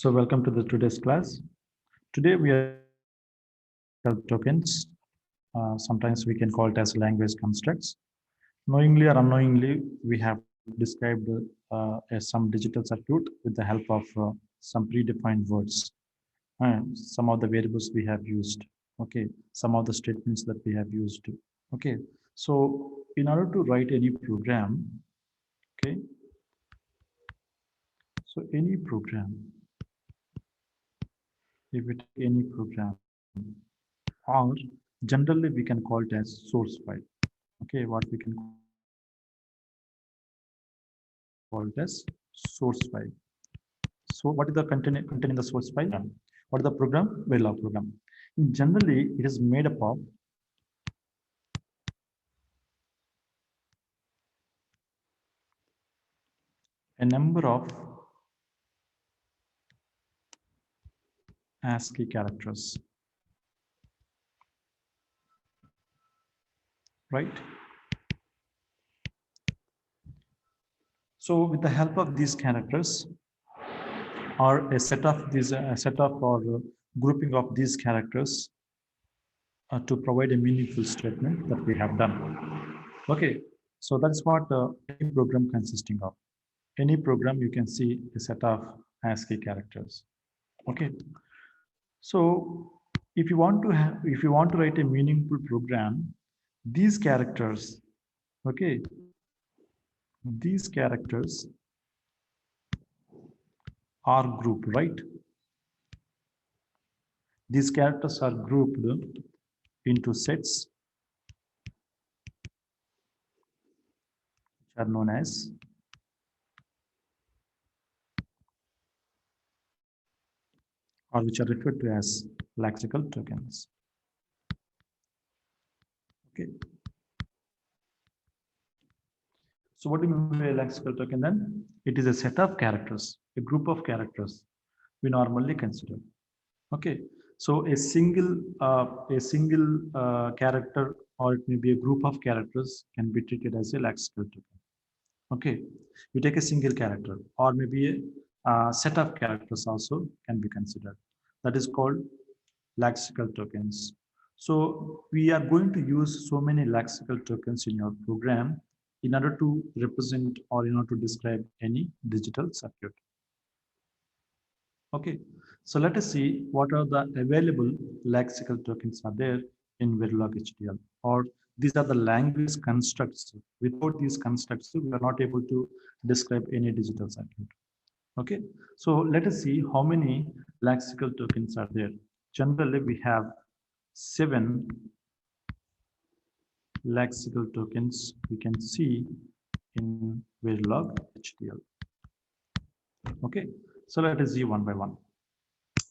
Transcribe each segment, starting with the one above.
So welcome to the today's class. Today we are tokens. Sometimes we can call it as language constructs. Knowingly or unknowingly, we have described some digital circuit with the help of some predefined words and some of the variables we have used. Okay, some of the statements that we have used. Okay, so in order to write any program, okay, so any program, if it any program, or generally we can call it as source file. Okay, what we can call it as source file. So what is the content in the source file? What is the program? Verilog program. Generally, it is made up of a number of ASCII characters, right? So with the help of these characters, or a set of these, a set of or grouping of these characters to provide a meaningful statement that we have done. Okay, so that's what any program consisting of. Any program you can see a set of ASCII characters. Okay, so if you want to write a meaningful program, these characters, okay, these characters are grouped, right? These characters are grouped into sets which are known as or which are referred to as lexical tokens. Okay. So what do you mean by a lexical token then? It is a set of characters, a group of characters we normally consider. Okay. So a single character, or it may be a group of characters, can be treated as a lexical token. Okay. You take a single character, or maybe a set of characters also can be considered. That is called lexical tokens. So we are going to use so many lexical tokens in your program in order to represent or in order to describe any digital circuit. Okay, so let us see what are the available lexical tokens are there in Verilog HDL, or these are the language constructs. Without these constructs, we are not able to describe any digital circuit. Okay, so let us see how many lexical tokens are there. Generally, we have 7 lexical tokens we can see in Verilog HDL. Okay, so let us see one by one.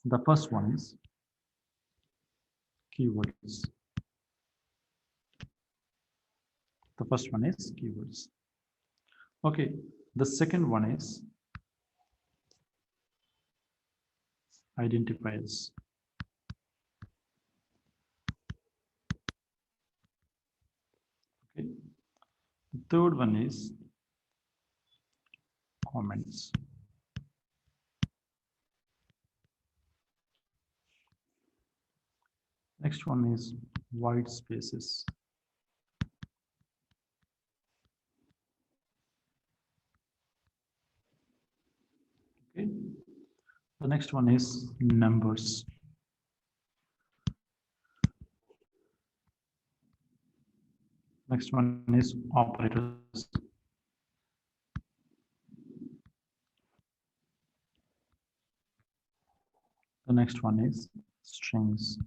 The first one is keywords. The first one is keywords. Okay, the second one is identifiers. Okay, the third one is comments. Next one is white spaces. Okay, the next one is numbers. Next one is operators. The next one is strings.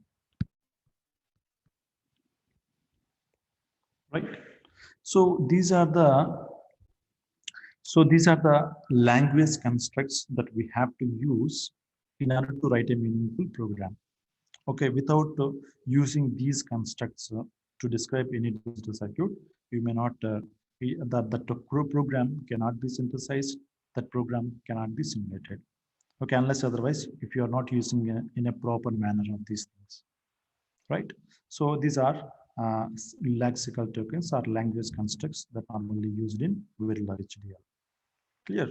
Right. So these are the language constructs that we have to use in order to write a meaningful program. Okay, without using these constructs to describe any digital circuit, we may not program cannot be synthesized. That program cannot be simulated. Okay, unless otherwise, if you are not using in a proper manner of these things, right? So these are lexical tokens or language constructs that are normally used in Verilog HDL. Clear?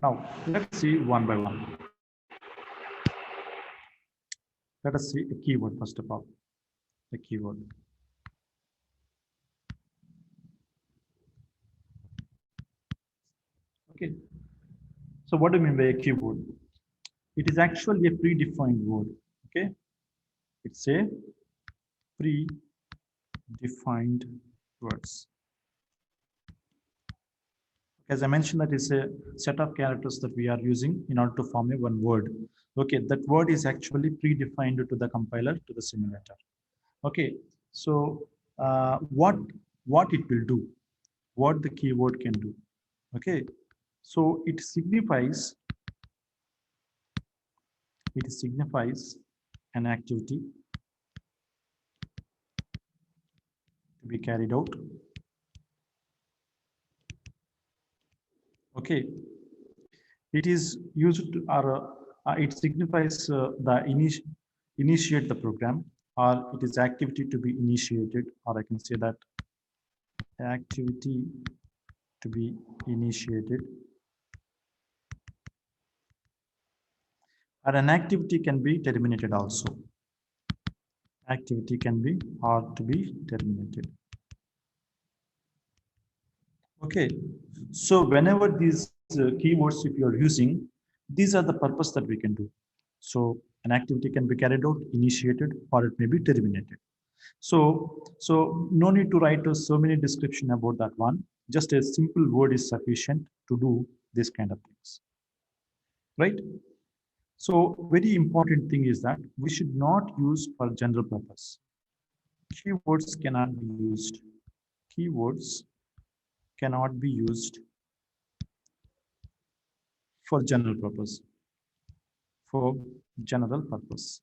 Now let's see one by one. Let us see a keyword first of all. A keyword. Okay. So what do you mean by a keyword? It is actually a predefined word. Okay. It's a predefined words. As I mentioned, that is a set of characters that we are using in order to form a one word. Okay, that word is actually predefined to the compiler, to the simulator. Okay, so what it will do, what the keyword can do. Okay, so it signifies an activity to be carried out. Okay, it is used to, or it signifies initiate the program, or it is activity to be initiated, or I can say that activity to be initiated, or an activity can be terminated also. Activity can be or to be terminated. Okay, so whenever these keywords, if you are using, these are the purpose that we can do. So an activity can be carried out, initiated, or it may be terminated. So no need to write so many description about that one. Just a simple word is sufficient to do this kind of things, right? So very important thing is that we should not use for general purpose. Keywords cannot be used. Keywords cannot be used for general purpose. For general purpose.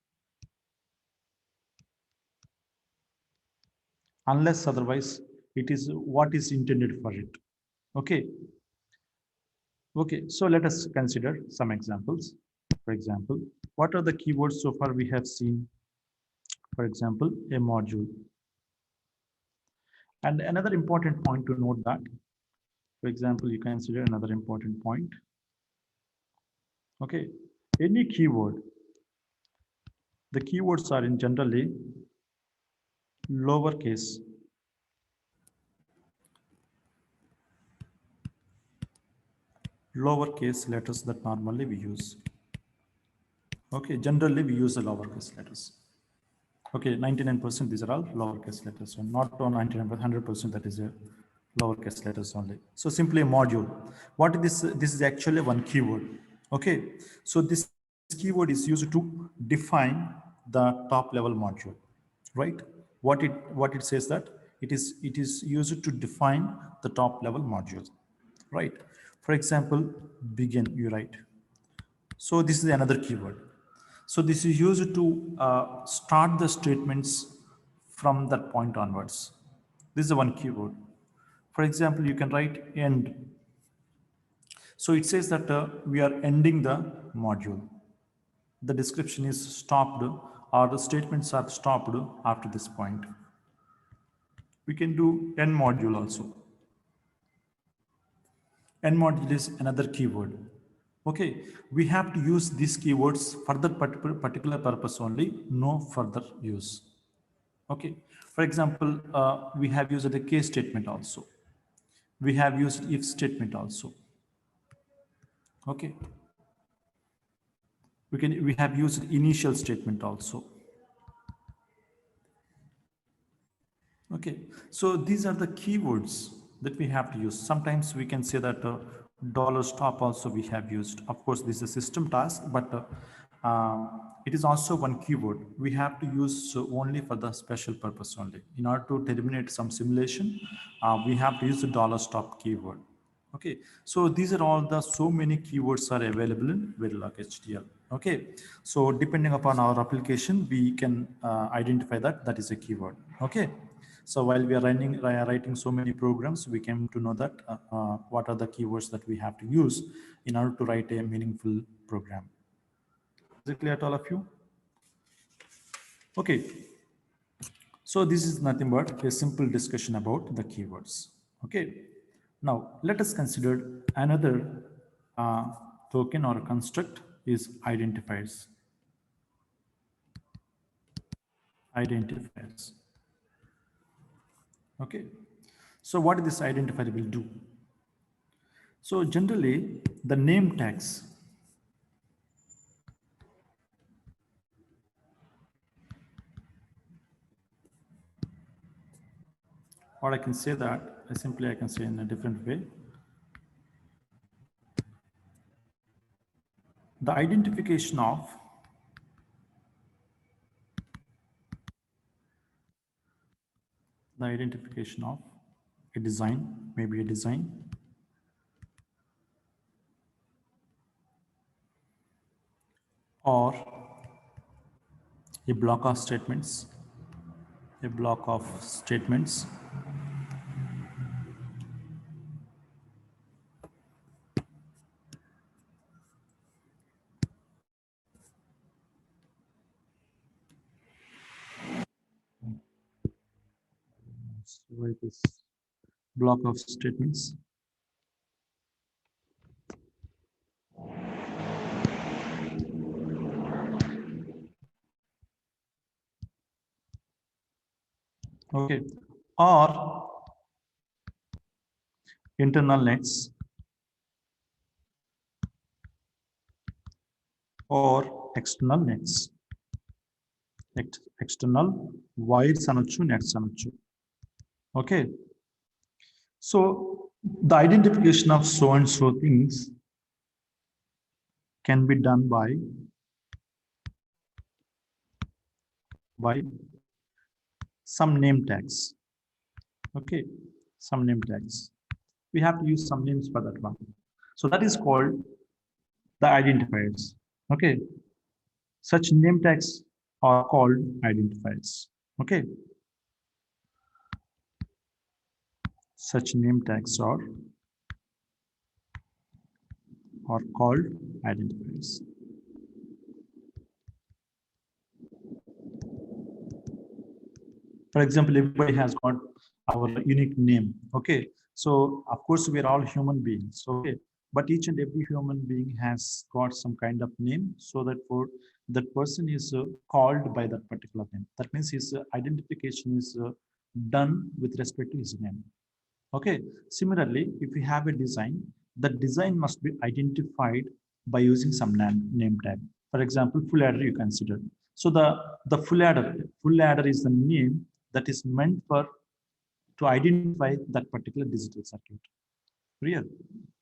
Unless otherwise it is what is intended for it. Okay. Okay, so let us consider some examples. For example, what are the keywords so far we have seen? For example, a module. And another important point to note that, for example, you consider another important point. Okay, any keyword, the keywords are in generally lowercase. Lowercase letters that normally we use. Okay, generally we use the lowercase letters. Okay, 99% these are all lowercase letters. So not on 99%, 100% that is a lowercase letters only. So simply a module. What is this? This is actually one keyword. Okay, so this keyword is used to define the top level module, right? What it says that it is used to define the top level module, right? For example, begin, you write. So this is another keyword. So this is used to start the statements from that point onwards. This is one keyword. For example, you can write end. So it says that we are ending the module. The description is stopped, or the statements are stopped after this point. We can do end module also. End module is another keyword. Okay, we have to use these keywords for that particular purpose only, no further use. Okay, for example, we have used a case statement also. We have used if statement also. Okay, we have used initial statement also. Okay, so these are the keywords that we have to use. Sometimes we can say that dollar stop also we have used. Of course, this is a system task, but it is also one keyword. We have to use only for the special purpose only. In order to terminate some simulation, we have to use the dollar stop keyword. Okay, so these are all the so many keywords are available in Verilog HDL. Okay, so depending upon our application, we can identify that is a keyword. Okay. So while we are writing so many programs, we came to know that what are the keywords that we have to use in order to write a meaningful program. Is it clear to all of you? Okay. So this is nothing but a simple discussion about the keywords. Okay. Now let us consider another token or construct is identifiers. identifiers. Okay, so what this identifier will do? So generally the name tags, or I can say that I can say in a different way. The identification of a design, maybe a design, or a block of statements, a block of statements, write this block of statements. Okay, or internal nets, or external nets. External wires అనొచ్చు, nets అనొచ్చు. Okay, so the identification of so and so things can be done by some name tags. Okay, some name tags. We have to use some names for that one. So that is called the identifiers. Okay, such name tags are called identifiers. Okay, such name tags are called identifiers. For example, everybody has got our unique name. Okay, so of course we are all human beings. Okay, but each and every human being has got some kind of name, so that for that person is called by that particular name. That means his identification is done with respect to his name. Okay, similarly, if we have a design, the design must be identified by using some name tag. For example, full adder you consider. So the full adder is the name that is meant for to identify that particular digital circuit.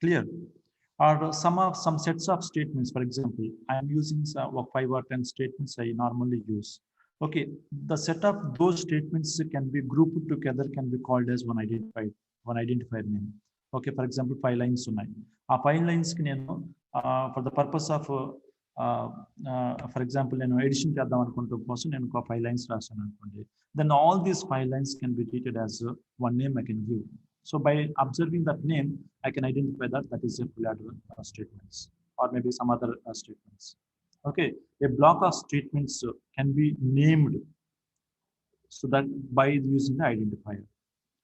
Clear. Or some sets of statements. For example, I am using 5 or 10 statements I normally use. Okay, the set of those statements can be grouped together, can be called as one identifier name. Okay, for example, 5 lines ఉన్నాయి. ఆ 5 lines కి నేను for the purpose of for example నేను edition చేద్దాం అనుకుంటున్న కోసం నేను ఒక 5 lines రాశాను అనుకోండి. Then all these 5 lines can be treated as one name I can give. So by observing that name, I can identify that is a full adder statements, or maybe some other statements. Okay, a block of statements can be named, so that by using the identifier.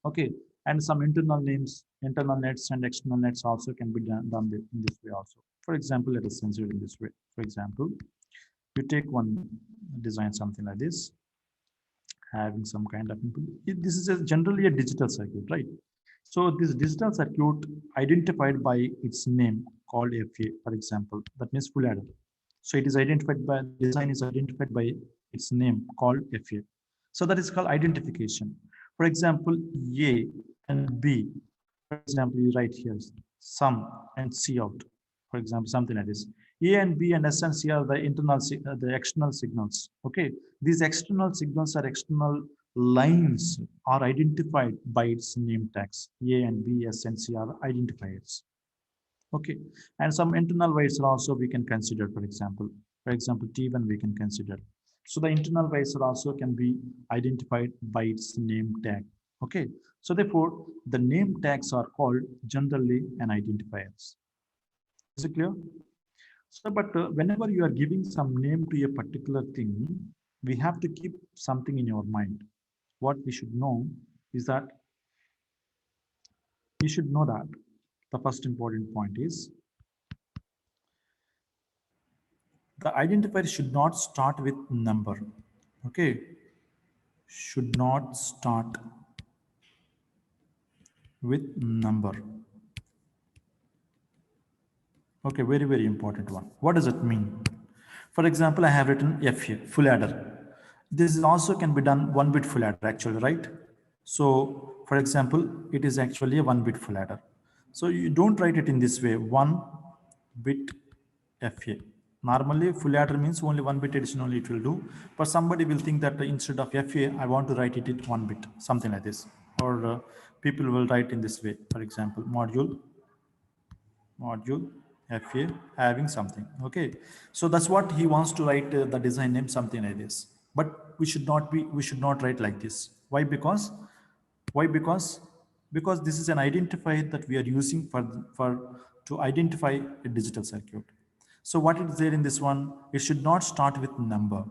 Okay, and some internal names, internal nets and external nets also can be done in this way also. For example, let us consider in this way. For example, you take one design something like this, having some kind of input. This is generally a digital circuit, right? So this digital circuit identified by its name called FA, for example, that means full adder. So it is identified by, design is identified by its name called FA. So that is called identification. For example, A and B, for example, you write here sum and C out, for example, something like this. A and B and S and C are the internal, the external signals. Okay, these external signals are external lines are identified by its name tags. A and B, S and C are identifiers. Okay, and some internal weights are also we can consider. For example, T1 we can consider. So the internal weights are also can be identified by its name tag. Okay, so therefore the name tags are called generally an identifiers. Is it clear? So, but whenever you are giving some name to a particular thing, we have to keep something in your mind. What we should know is that you should know that the first important point is the identifier should not start with number. Okay, should not start with number. Okay, very, very important one. What does it mean? For example, I have written FA, full adder. This is also can be done 1-bit full adder actually, right? So for example, it is actually a 1-bit full adder. So you don't write it in this way, 1-bit FA. Normally full adder means only 1-bit addition only it will do. But somebody will think that instead of FA, I want to write it in 1-bit, something like this. Or people will write in this way, for example, module FA having something. Okay, so that's what he wants to write the design name, something like this. But we should not write like this. Why? Because this is an identifier that we are using for to identify a digital circuit. So what is there in this one? It should not start with number.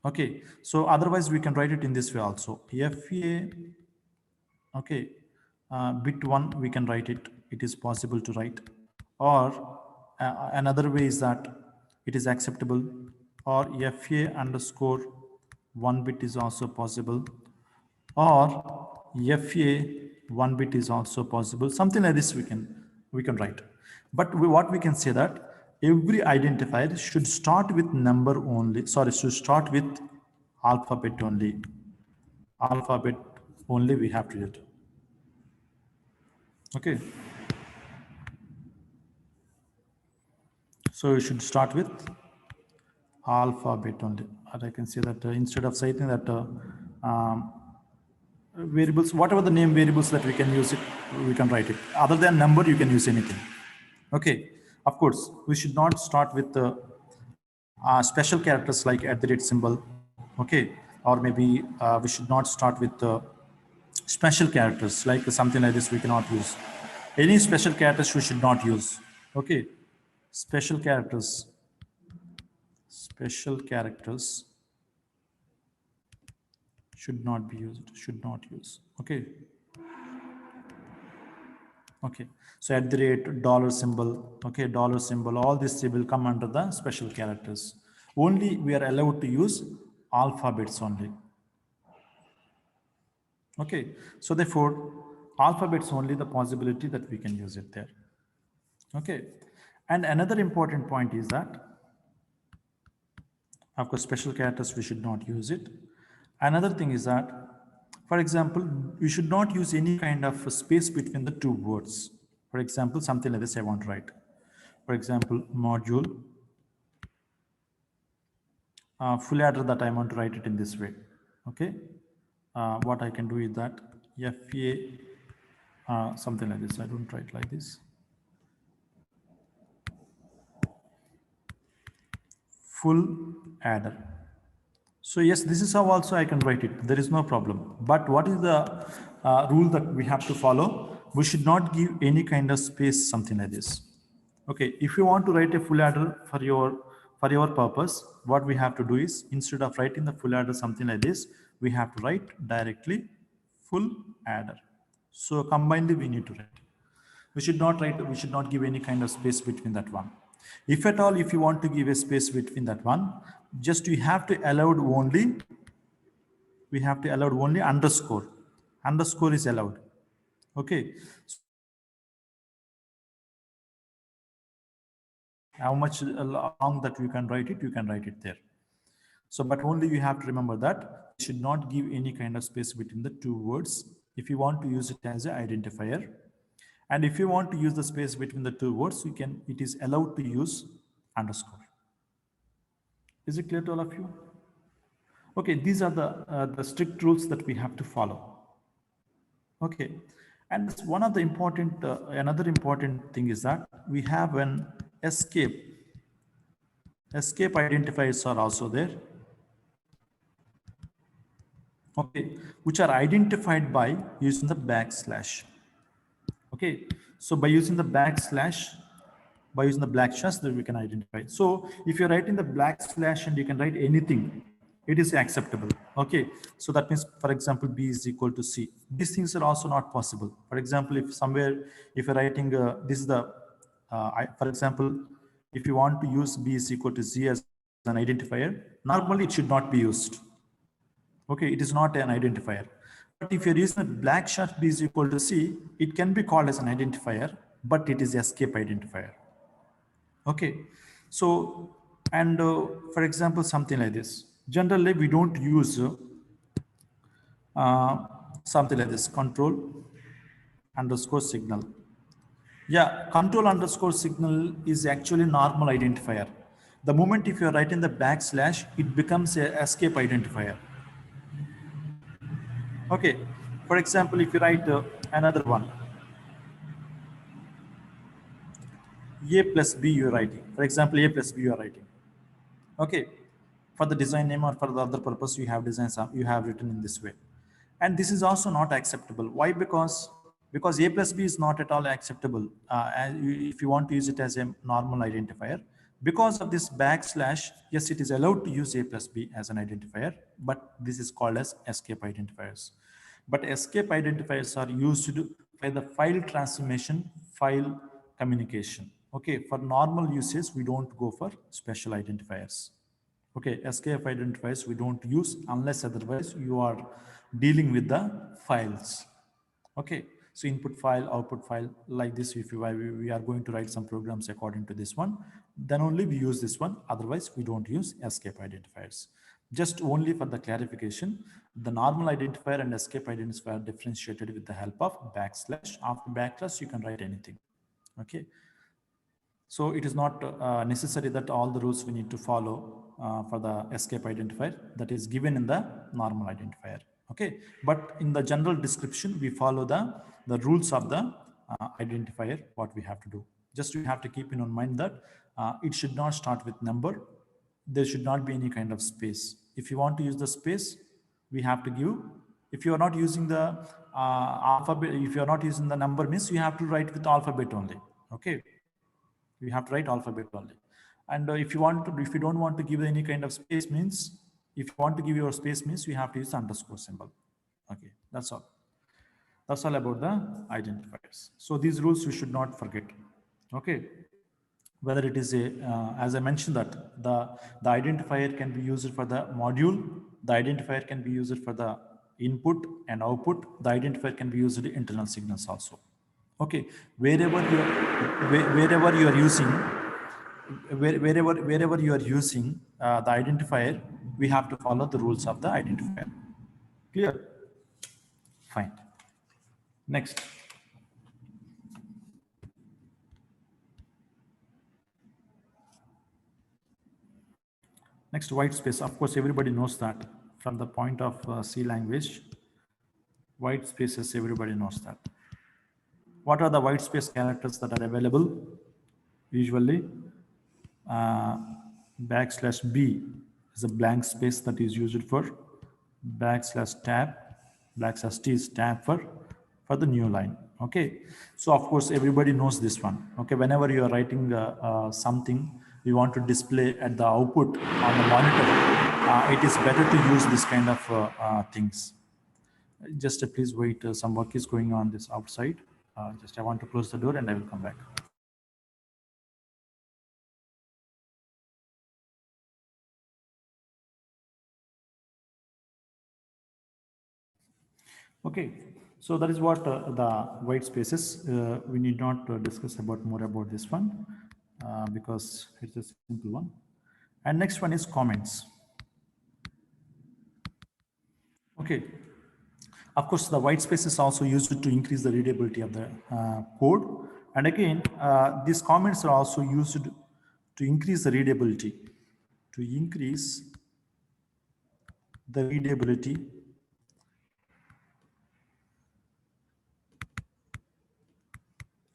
Okay, so otherwise we can write it in this way also. FA, okay, bit 1 we can write it. It is possible to write. Or another way is that it is acceptable, or FA underscore 1-bit is also possible, or FA 1-bit is also possible. Something like this we can write. But what we can say that every identifier should start with number only. Sorry, should start with alphabet only. Alphabet only we have to use. Okay. So you should start with alphabet only. Or I can say that instead of saying that variables, whatever the name variables that we can use it, we can write it. Other than number, you can use anything. Okay. Of course, we should not start with the special characters like @ symbol. Okay. Or maybe we should not start with the special characters like something like this we cannot use. Any special characters we should not use. Okay. Special characters should not be used, should not use. Okay. Okay. So @ dollar symbol, okay, dollar symbol, all this will come under the special characters. Only we are allowed to use alphabets only. Okay. So therefore, alphabets only the possibility that we can use it there. Okay. And another important point is that, of course, special characters, we should not use it. Another thing is that, for example, we should not use any kind of space between the two words. For example, something like this I want to write. For example, module, full adder that I want to write it in this way. Okay. What I can do is that FA, something like this. I don't write like this. Full adder. So yes, this is how also I can write it. There is no problem. But what is the rule that we have to follow? We should not give any kind of space, something like this. Okay, if you want to write a full adder for your purpose, what we have to do is, instead of writing the full adder something like this, we have to write directly full adder. So combinedly we need to write. We should not give any kind of space between that one. If at all, if you want to give a space between that one, just we have to allowed only underscore. Underscore is allowed. Okay. How much long that you can write it there. So, but only you have to remember that you should not give any kind of space between the two words if you want to use it as an identifier. And if you want to use the space between the two words, it is allowed to use underscore. Is it clear to all of you? Okay, these are the strict rules that we have to follow. Okay, and one of the important, another important thing is that we have an escape. Escape identifiers are also there. Okay, which are identified by using the backslash. Okay, so by using the backslash, that we can identify. So if you're writing the backslash and you can write anything, it is acceptable. Okay, so that means, for example, B is equal to C. These things are also not possible. For example, if you're writing this is the for example, if you want to use B is equal to Z as an identifier, normally it should not be used. Okay, it is not an identifier. But if you're using a black shot b is equal to c, it can be called as an identifier, but it is escape identifier. Okay, so, and for example, something like this. Generally, we don't use something like this, control underscore signal. Yeah, control underscore signal is actually normal identifier. The moment if you're writing the backslash, it becomes a escape identifier. Okay, for example, if you write another one, a plus b you're writing. For example, a plus b you're writing. Okay, for the design name or for the other purpose, you have designed some, you have written in this way. And this is also not acceptable. Why? Because a plus b is not at all acceptable if you want to use it as a normal identifier. Because of this backslash, yes, it is allowed to use a plus b as an identifier, but this is called as escape identifiers. But escape identifiers are used by the file transformation, file communication. Okay, for normal usage, we don't go for special identifiers. Okay, SKF identifiers we don't use unless otherwise you are dealing with the files. Okay, so input file, output file, like this. If we are going to write some programs according to this one, then only we use this one. Otherwise, we don't use escape identifiers. Just only for the clarification, the normal identifier and escape identifier are differentiated with the help of backslash. After backslash, you can write anything. Okay. So it is not necessary that all the rules we need to follow for the escape identifier that is given in the normal identifier. Okay, but in the general description, we follow the rules of the identifier, what we have to do. Just we have to keep in mind that it should not start with number. There should not be any kind of space. If you want to use the space, we have to give. If you are not using the alphabet, if you are not using the number means you have to write with alphabet only. Okay, you have to write alphabet only. And if you don't want to give any kind of space means, if you want to give your space means you have to use the underscore symbol. Okay, that's all. That's all about the identifiers. So these rules you should not forget. Okay, whether it is a, as I mentioned that the identifier can be used for the module, the identifier can be used for the input and output, the identifier can be used for internal signals also. Okay, wherever you are using, wherever you are using the identifier, we have to follow the rules of the identifier. Clear? Fine. Next. Next, white space. Of course, everybody knows that from the point of C language, white spaces, everybody knows that. What are the white space characters that are available? Usually, backslash B is a blank space that is used for backslash tab, backslash T is tab for the new line. Okay, so of course everybody knows this one. Okay, whenever you are writing something you want to display at the output on the monitor, it is better to use this kind of things. Just please wait, some work is going on this outside. Just I want to close the door and I will come back. Okay, so that is what the white spaces. We need not discuss about more about this one because it's a simple one. And next one is comments. Okay, of course the white space is also used to increase the readability of the code. And again, these comments are also used to increase the readability,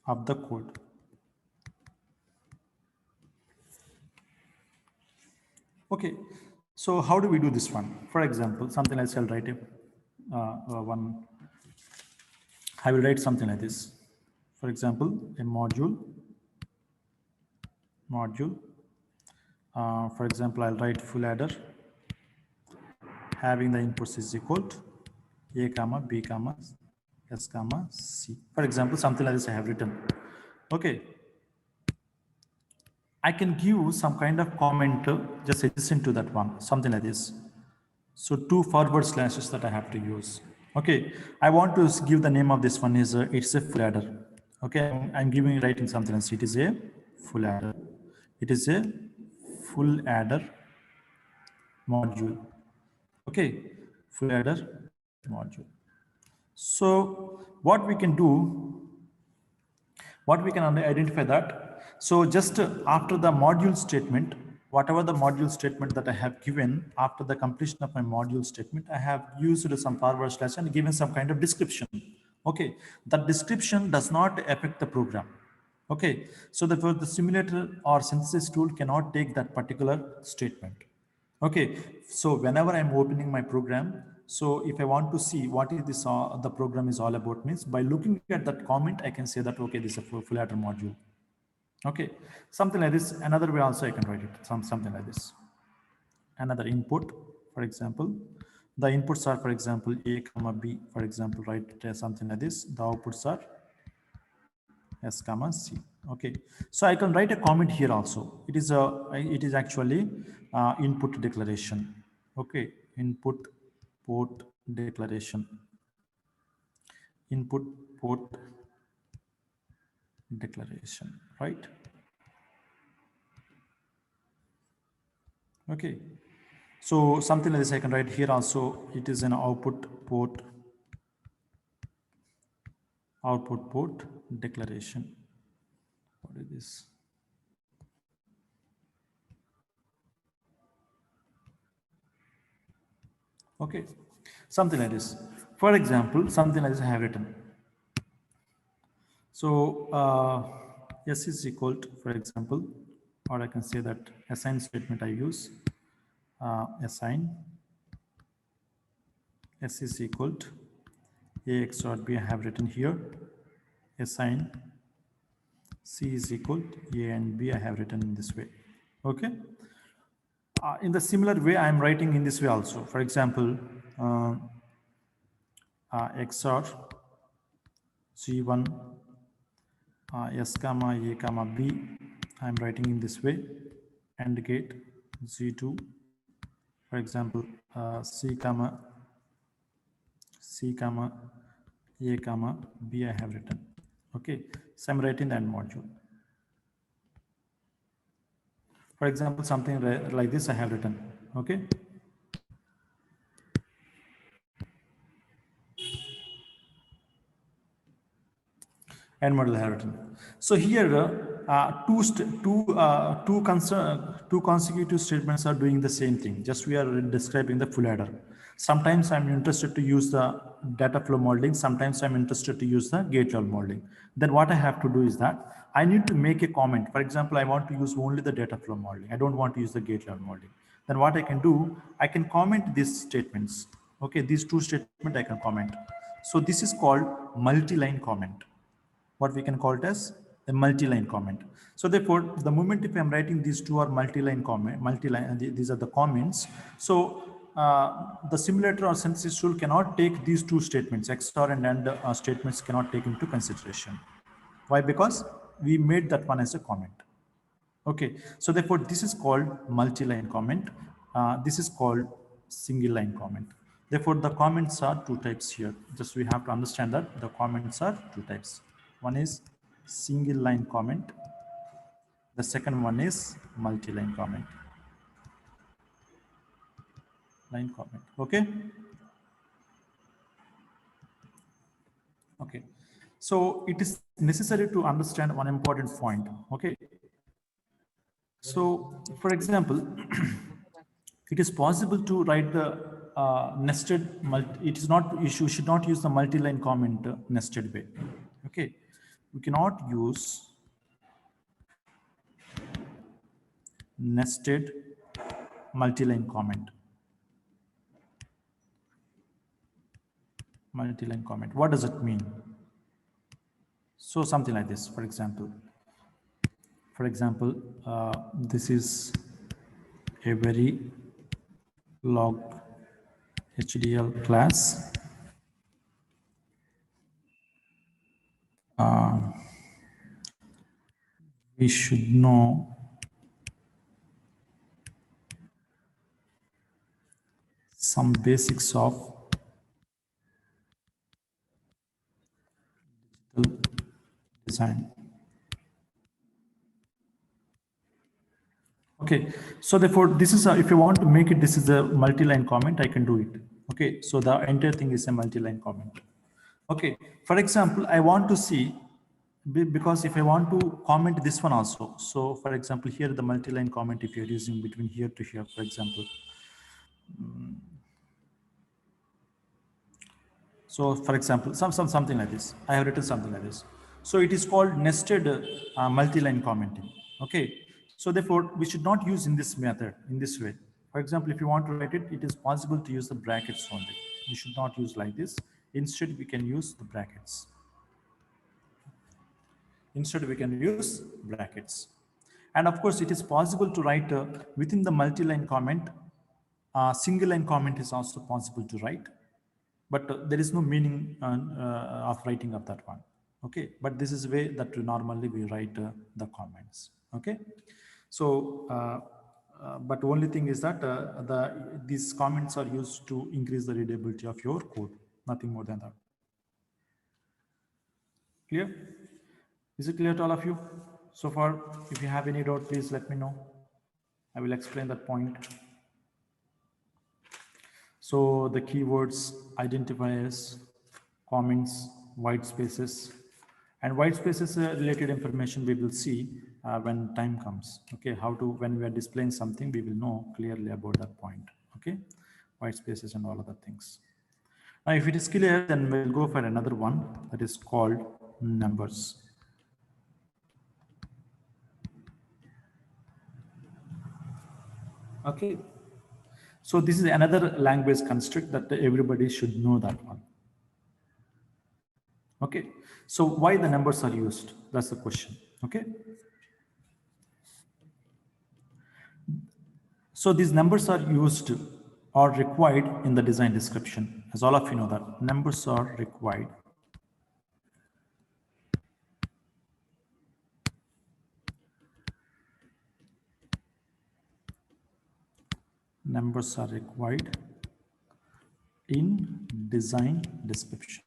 of the code. Okay, so how do we do this one? For example, something like I'll write one. I will write something like this. For example, a module. For example, I'll write full adder having the inputs is equal to A comma B comma S comma C. For example, something like this I have written. Okay, I can give some kind of comment just adjacent to that one, something like this. So two forward slashes that I have to use. Okay, I want to give the name of this one is it's a full adder. Okay, I'm giving writing something else. It is a full adder. It is a full adder module. Okay, full adder module. So what we can do, what we can identify that. So just after the module statement, whatever the module statement that I have given, after the completion of my module statement, I have used some forward slash and given some kind of description. Okay, that description does not affect the program. Okay, so therefore the simulator or synthesis tool cannot take that particular statement. Okay, so whenever I'm opening my program, so if I want to see what is this, the program is all about means by looking at that comment, I can say that, okay, this is a full adder module. Okay, something like this. Another way also I can write it, something like this. Another input, for example, the inputs are, for example, A comma B, for example, write something like this. The outputs are S comma C. Okay, so I can write a comment here also. It is actually input declaration. Okay, input port declaration. Input port declaration, right? Okay, so something like this I can write here also. It is an output port declaration. What is this? Okay, something like this. For example, something like this I have written. So S is equal to, for example, or I can say that assign statement I use, assign S is equal to A XOR B I have written here, assign C is equal to A and B I have written in this way. Okay. In the similar way, I am writing in this way also. For example, XOR G1 S comma A comma B, I am writing in this way, AND gate G2, for example, C comma A comma B I have written. Okay, so I'm writing the AND module. For example, something like this I have written. Okay. And model I have written. So here two consecutive statements are doing the same thing. Just we are describing the full adder. Sometimes I'm interested to use the data flow modeling. Sometimes I'm interested to use the gate level modeling. Then what I have to do is that I need to make a comment. For example, I want to use only the data flow modeling. I don't want to use the gate level modeling. Then what I can do, I can comment these statements. Okay, these two statements I can comment. So this is called multi-line comment, what we can call it as a multi-line comment. So therefore, the moment if I'm writing these two are multi-line comment, these are the comments. So the simulator or synthesis tool cannot take these two statements, XOR and AND statements cannot take into consideration. Why? Because we made that one as a comment. Okay, so therefore this is called multi-line comment. This is called single line comment. Therefore the comments are two types here. Just we have to understand that the comments are two types. One is single line comment. The second one is multi-line comment. Line comment. Okay. Okay. So it is necessary to understand one important point. Okay. So for example, it is possible to write the nested it is not, you should not use the multi-line comment nested way. Okay, we cannot use nested multi-line comment. Multi-line comment, what does it mean? So something like this. For example, this is a very log HDL class. We should know some basics of digital design. Okay, so therefore this is if you want to make it, this is a multi-line comment, I can do it. Okay, so the entire thing is a multi-line comment. Okay, for example, I want to see, because if I want to comment this one also, so for example, here the multi-line comment, if you're using between here to here, for example. So for example, something like this, I have written something like this. So it is called nested multi-line commenting. Okay, so therefore we should not use in this method, in this way. For example, if you want to write it, it is possible to use the brackets only. You should not use like this. Instead, we can use the brackets. Instead, we can use brackets. And of course, it is possible to write within the multi-line comment, single line comment is also possible to write, but there is no meaning of writing of that one. Okay, but this is the way that normally we write the comments. Okay, so but only thing is that these comments are used to increase the readability of your code, nothing more than that. Clear? Is it clear to all of you so far? If you have any doubt, please let me know. I will explain that point. So the keywords, identifiers, comments, white spaces, and white spaces related information we will see when time comes. Okay, how to, when we are displaying something, we will know clearly about that point. Okay, white spaces and all other things. Now, if it is clear, then we'll go for another one that is called numbers. Okay, so this is another language construct that everybody should know that one. Okay, so why the numbers are used? That's the question. Okay, so these numbers are used or required in the design description. As all of you know that numbers are required. Numbers are required in design description.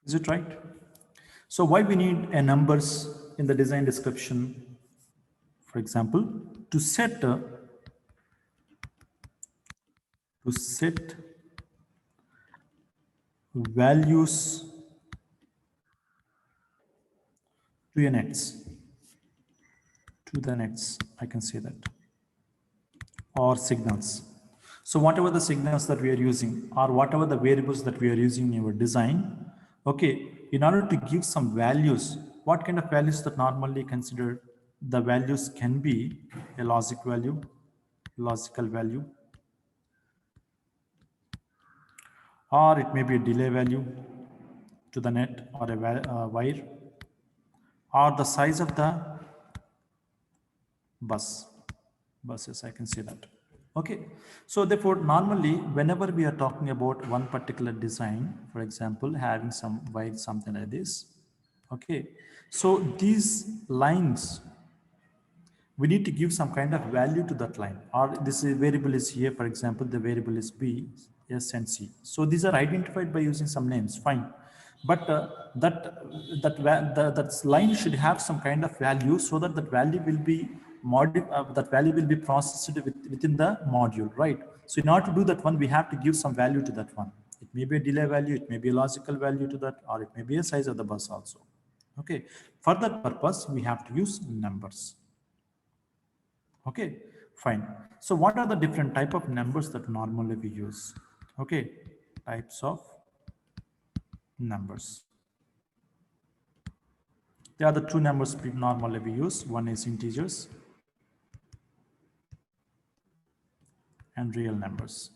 Is it right? So why we need a numbers in the design description? For example, to set values to a nets, I can say that, or signals. So whatever the signals that we are using, or whatever the variables that we are using in our design, okay, in order to give some values, what kind of values that normally considered? The values can be a logical value, or it may be a delay value to the net, or a wire, or the size of the buses, I can say that. Okay, so therefore normally whenever we are talking about one particular design, for example having some wire, something like this, okay, so these lines, we need to give some kind of value to that line, or this variable is here, for example the variable is b, s and c. So these are identified by using some names, fine, but that line should have some kind of value, so that that value will be processed within the module, right? So in order to do that one, we have to give some value to that one. It may be a delay value, it may be a logical value to that, or it may be a size of the bus also. Okay, for that purpose we have to use numbers. Okay, fine. So what are the different type of numbers that normally we use? Okay, types of numbers. There are the two numbers we normally we use. One is integers and real numbers.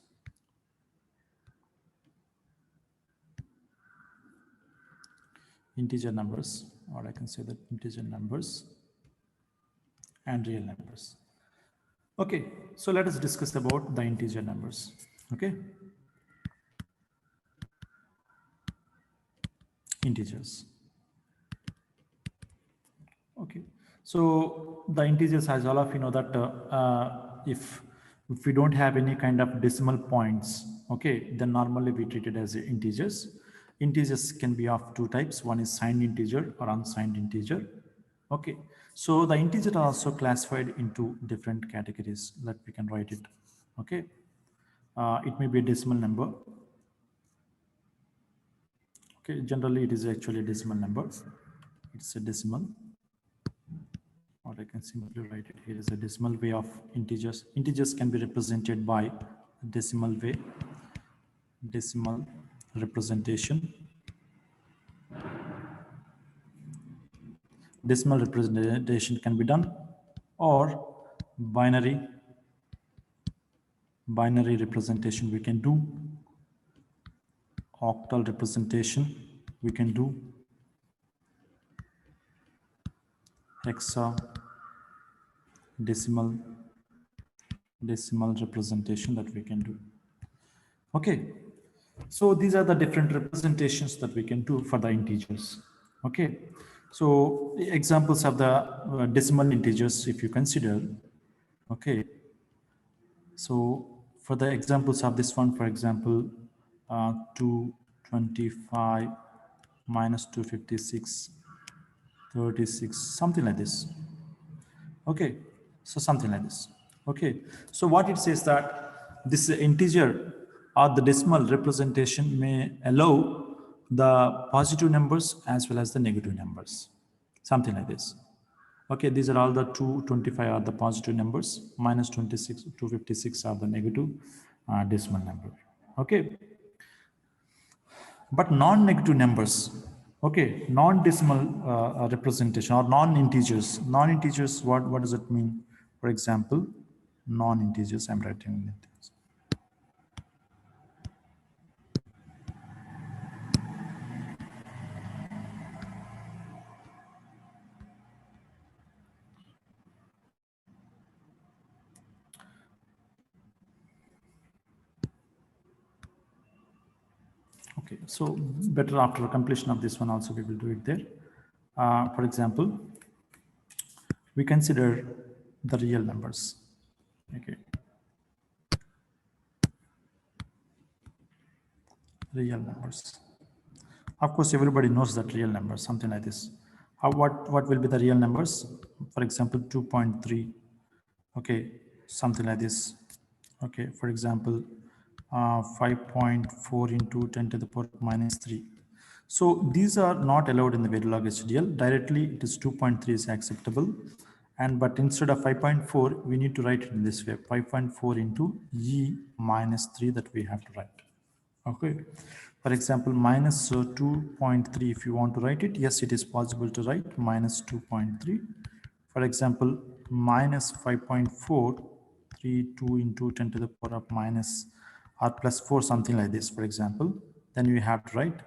Integer numbers, or I can say that integer numbers and real numbers. Okay, so let us discuss about the integer numbers. Okay, integers. So the integers, as all of you know that if we don't have any kind of decimal points, okay, then normally we treat it as integers. Integers can be of two types. One is signed integer or unsigned integer. Okay, so the integers are also classified into different categories that we can write it. Okay, it may be a decimal number. Okay, generally it is actually a decimal number. It's a decimal. Or I can simply write it here is a decimal way of integers. Integers can be represented by decimal way, decimal representation. Decimal representation can be done, or binary representation we can do, octal representation we can do, hexa decimal representation that we can do. Okay, so these are the different representations that we can do for the integers. Okay, so examples of the decimal integers, if you consider. Okay, so for the examples of this one, for example, 225 minus 256 36, something like this. Okay, so something like this. Okay, so what it says that this integer or the decimal representation may allow the positive numbers as well as the negative numbers, something like this. Okay, these are all the 225 are the positive numbers, minus 26 256 are the negative decimal number. Okay, but non-negative numbers, okay, non-decimal representation or non-integers. Non-integers, what does it mean? For example, non-integers, I'm writing it. Okay, so better after completion of this one also we will do it there. For example, we consider the real numbers. Okay, real numbers. Of course, everybody knows that real numbers, something like this. What will be the real numbers? For example, 2.3. Okay, something like this. Okay, for example, 5.4 into 10 to the power minus 3. So these are not allowed in the Verilog HDL. Directly, it is 2.3 is acceptable. And but instead of 5.4, we need to write it in this way: 5.4 into e minus 3 that we have to write. Okay, for example, minus 2.3, if you want to write it, yes, it is possible to write minus 2.3. For example, minus 5.432 into 10 to the power of minus or plus 4, something like this, for example. Then we have to write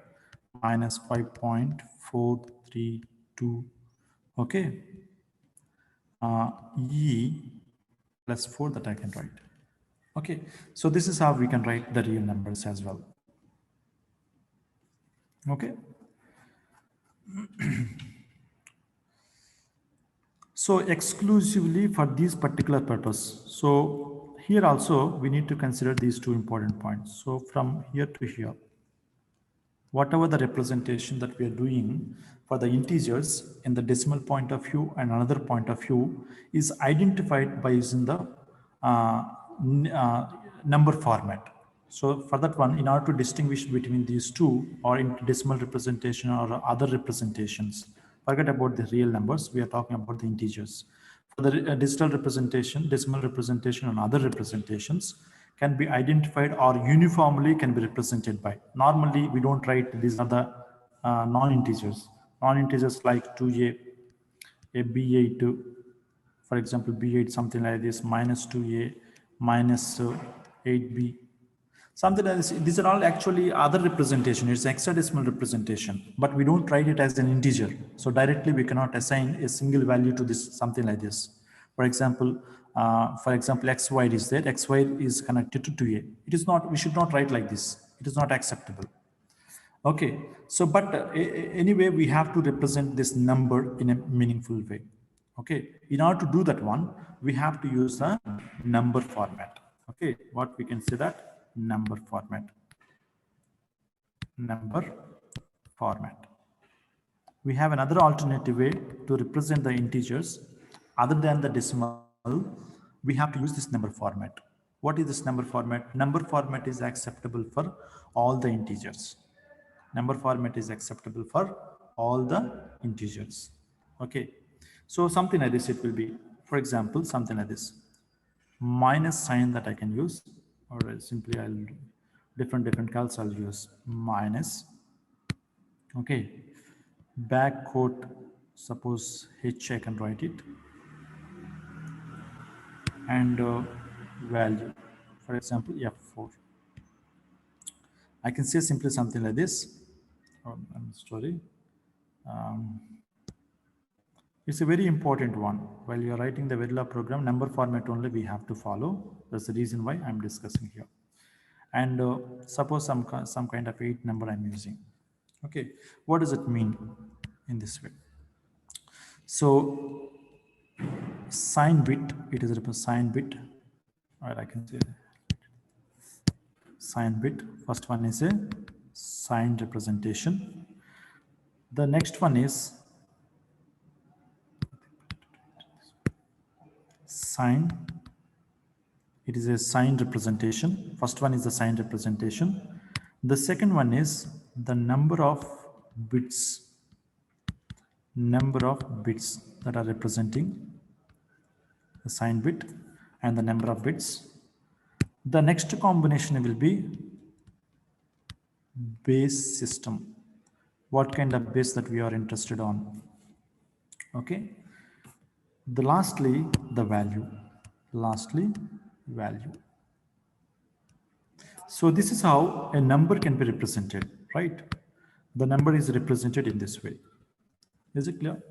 minus 5.432, okay, e plus 4 that I can write. Okay, so this is how we can write the real numbers as well. Okay. So exclusively for this particular purpose. So here also we need to consider these two important points. So from here to here, whatever the representation that we are doing for the integers in the decimal point of view and another point of view is identified by using the number format. So for that one, in order to distinguish between these two, or in decimal representation or other representations, forget about the real numbers, we are talking about the integers. For the digital representation, decimal representation and other representations can be identified or uniformly can be represented by. Normally, we don't write these are the non-integers. Non-integers like 2a, a b8, for example, b8, something like this, minus 2a, minus 8b, something like this. These are all actually other representation. It's hexadecimal representation, but we don't write it as an integer. So directly we cannot assign a single value to this, something like this. For example, xy is there. Xy is connected to 2a. It is not. We should not write like this. It is not acceptable. Okay. So, but anyway, we have to represent this number in a meaningful way. Okay, in order to do that one, we have to use a number format. Okay, what we can say that number format. Number format. We have another alternative way to represent the integers other than the decimal. We have to use this number format. What is this number format? Number format is acceptable for all the integers. Number format is acceptable for all the integers. Okay, so something like this it will be, for example, something like this, minus sign that I can use, or simply I'll different calcs I'll use minus. Okay, back quote, suppose H I can write it, and value, for example F4. I can say simply something like this. Oh, I'm sorry. It's a very important one. While you are writing the Verilog program, number format only we have to follow. That's the reason why I'm discussing here. And suppose some kind of 8 number I'm using. Okay, what does it mean in this way? So sign bit, it is a sign bit, or I can say sign bit. First one is a sign representation. The next one is sign. It is a sign representation. First one is the sign representation. The second one is the number of bits that are representing the sign bit and the number of bits. The next combination will be base system. What kind of base that we are interested on. Okay. Lastly, the value. Value. So this is how a number can be represented, right? The number is represented in this way. Is it clear?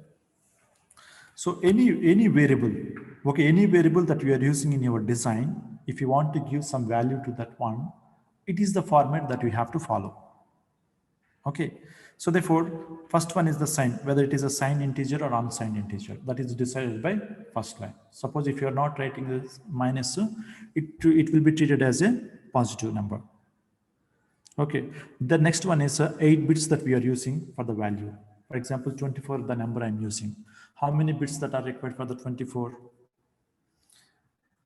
So any variable, okay, any variable that you are using in your design, if you want to give some value to that one, it is the format that we have to follow. Okay, so therefore, first one is the sign, whether it is a signed integer or unsigned integer, that is decided by first line. Suppose if you are not writing this minus, it will be treated as a positive number. Okay, the next one is 8 bits that we are using for the value. For example, 24, the number I'm using. How many bits that are required for the 24?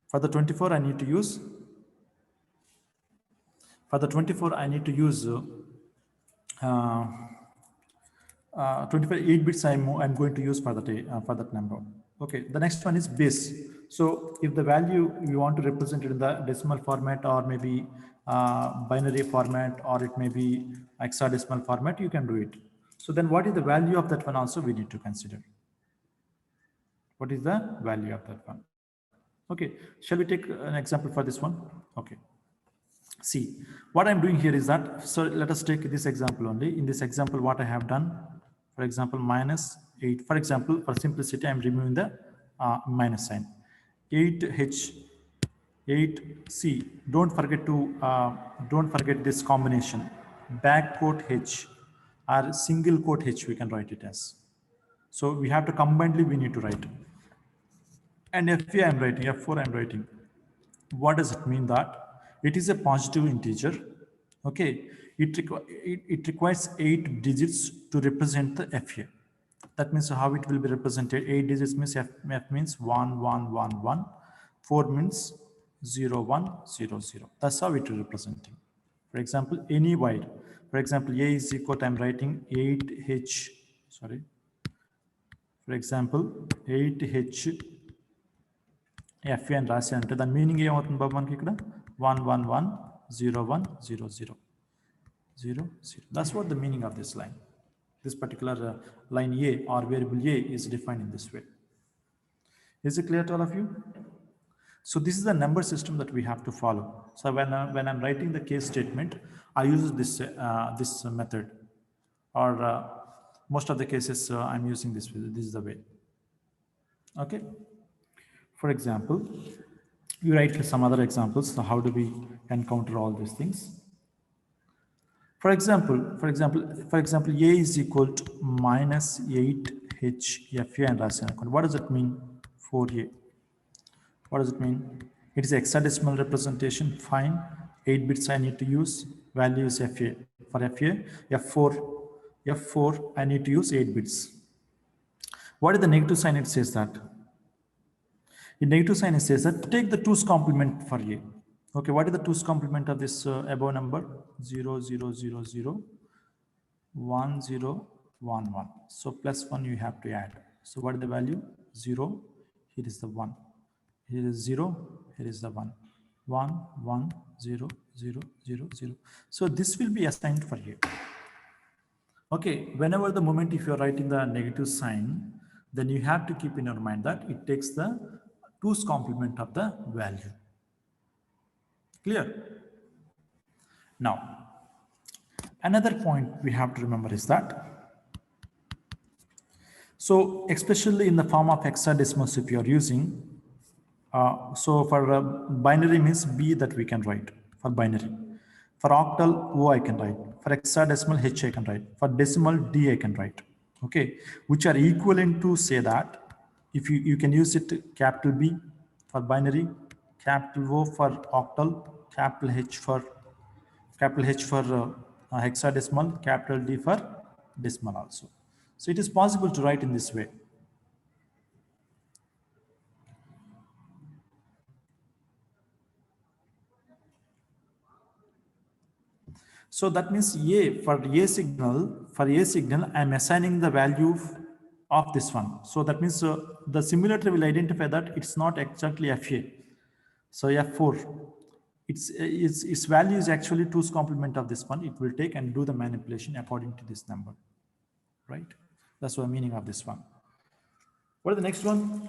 For the 24, I need to use, 24 8 bits I'm going to use for that number. Okay, the next one is base. So if the value you want to represent it in the decimal format, or maybe binary format, or it may be hexadecimal format, you can do it. So then what is the value of that one also we need to consider. What is the value of that one? Okay, shall we take an example for this one? Okay. See, what I'm doing here is that, so let us take this example only. In this example, what I have done, for example, minus 8. For example, for simplicity, I'm removing the minus sign. 8H, 8C. Don't forget this combination. Back quote H or single quote H, we can write it as. So we have to combinedly, we need to write. And F3 I'm writing, F4 I'm writing. What does it mean? That it is a positive integer. Okay, it requires 8 digits to represent the FA. That means how it will be represented. 8 digits means F means 1 1 1 1, 4 means 0 1 0 0. That's how it is representing. For example, any wide. For example, A is equal to, I'm writing 8H. Sorry. For example, 8H FA and Rasi ante the meaning ఏమవుతుంది బాబు మనకి ఇక్కడ 1 1 1 0 1 0 0 0 0. That's what the meaning of this line. This particular line A or variable A is defined in this way. Is it clear to all of you? So this is the number system that we have to follow. So when I'm writing the case statement, I use this method, or most of the cases I'm using this is the way. Okay. For example, you write some other examples. So how do we encounter all these things? For example, A is equal to minus HFA and Rasan account. What does it mean? 4A. What does it mean? It is hexadecimal representation. Fine. 8 bits I need to use. Value is FA. For FA, F4, I need to use 8 bits. What is the negative sign? It says that. In negative sign, it says that take the 2's complement for A. Okay, what is the 2's complement of this above number? 0, 0, 0, 0, 1, 0, 1, 1. So plus 1 you have to add. So what is the value? 0. Here is the 1. Here is 0. Here is the 1. 1, 1, 0, 0, 0, 0. So this will be assigned for you. Okay, whenever the moment if you are writing the negative sign, then you have to keep in your mind that it takes the 2's complement of the value. Clear? Now, another point we have to remember is that, so especially in the form of hexadecimals if you are using, so for binary means B that we can write for binary. For octal, O I can write. For hexadecimal, H I can write. For decimal, D I can write. Okay, which are equivalent to say that if you can use it capital B for binary, capital O for octal, capital H for hexadecimal, capital D for decimal also. So it is possible to write in this way. So that means for A signal, I am assigning the value of this one. So that means the simulator will identify that it's not exactly FA. So F4, its value is actually 2's complement of this one. It will take and do the manipulation according to this number, right? That's the meaning of this one. What is the next one?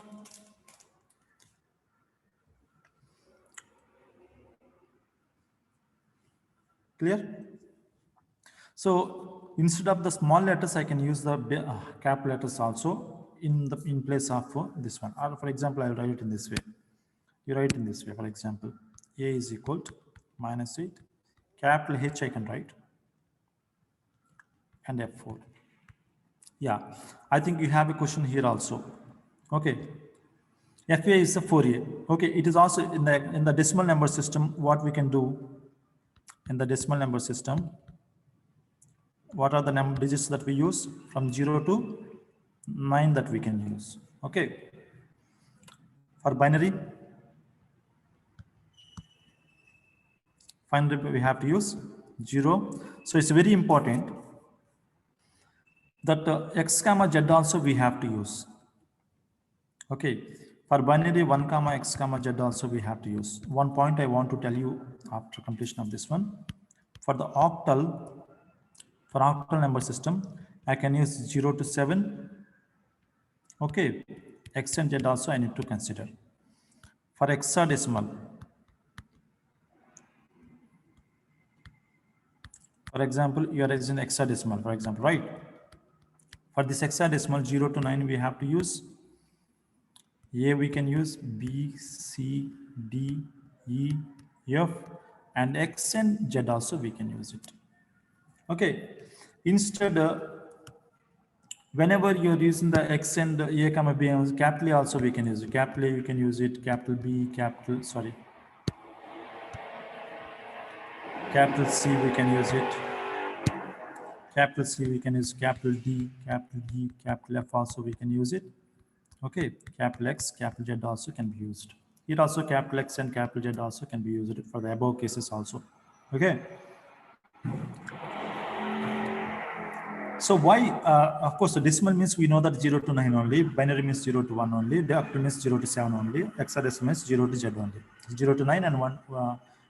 Clear? So instead of the small letters, I can use the capital letters also in place of this one. Or for example, I will write it in this way. You write in this way. For example, A is equal to -8. Capital H I can write, and F4. Yeah, I think you have a question here also. Okay, FA is the 4A. Okay, it is also in the decimal number system. What we can do in the decimal number system? What are the number digits that we use? From 0 to 9 that we can use. Okay. For binary, finally we have to use 0. So it's very important that x comma z also we have to use. Okay. For binary 1 comma x comma z also we have to use. One point I want to tell you after completion of this one. For the octal number system, I can use 0 to 7. Okay, x and z also I need to consider. For hexadecimal, for example, you are using hexadecimal, for example, right? For this hexadecimal 0 to 9, we have to use A, we can use B, C, D, E, F, and X and Z also we can use it. Okay, instead, whenever you're using the X and A, comma B, capital A also we can use it. Capital A, you can use it, capital B, capital C, we can use it. Capital C, we can use capital D, capital E, capital F also we can use it. Okay, capital X, capital Z also can be used. It also capital X and capital Z also can be used for the above cases also. Okay. So why, of course, the decimal means we know that 0 to 9 only, binary means 0 to 1 only, the octal means 0 to 7 only, hexadecimal means 0 to Z only. 0 to 9 and 1,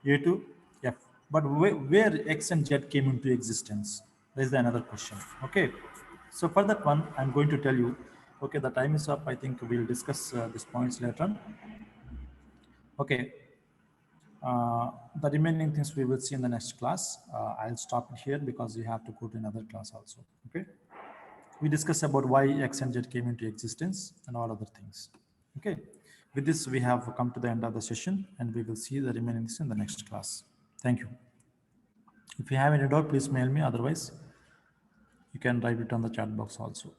A to F. But where X and Z came into existence? That is another question. Okay. So for that one, I'm going to tell you, okay, the time is up. I think we'll discuss these points later on. Okay. The remaining things we will see in the next class. I'll stop it here because you have to go to another class also. Okay. We discuss about why X and Z came into existence and all other things. Okay. With this, we have come to the end of the session and we will see the remaining things in the next class. Thank you. If you have any doubt, please mail me. Otherwise, you can write it on the chat box also.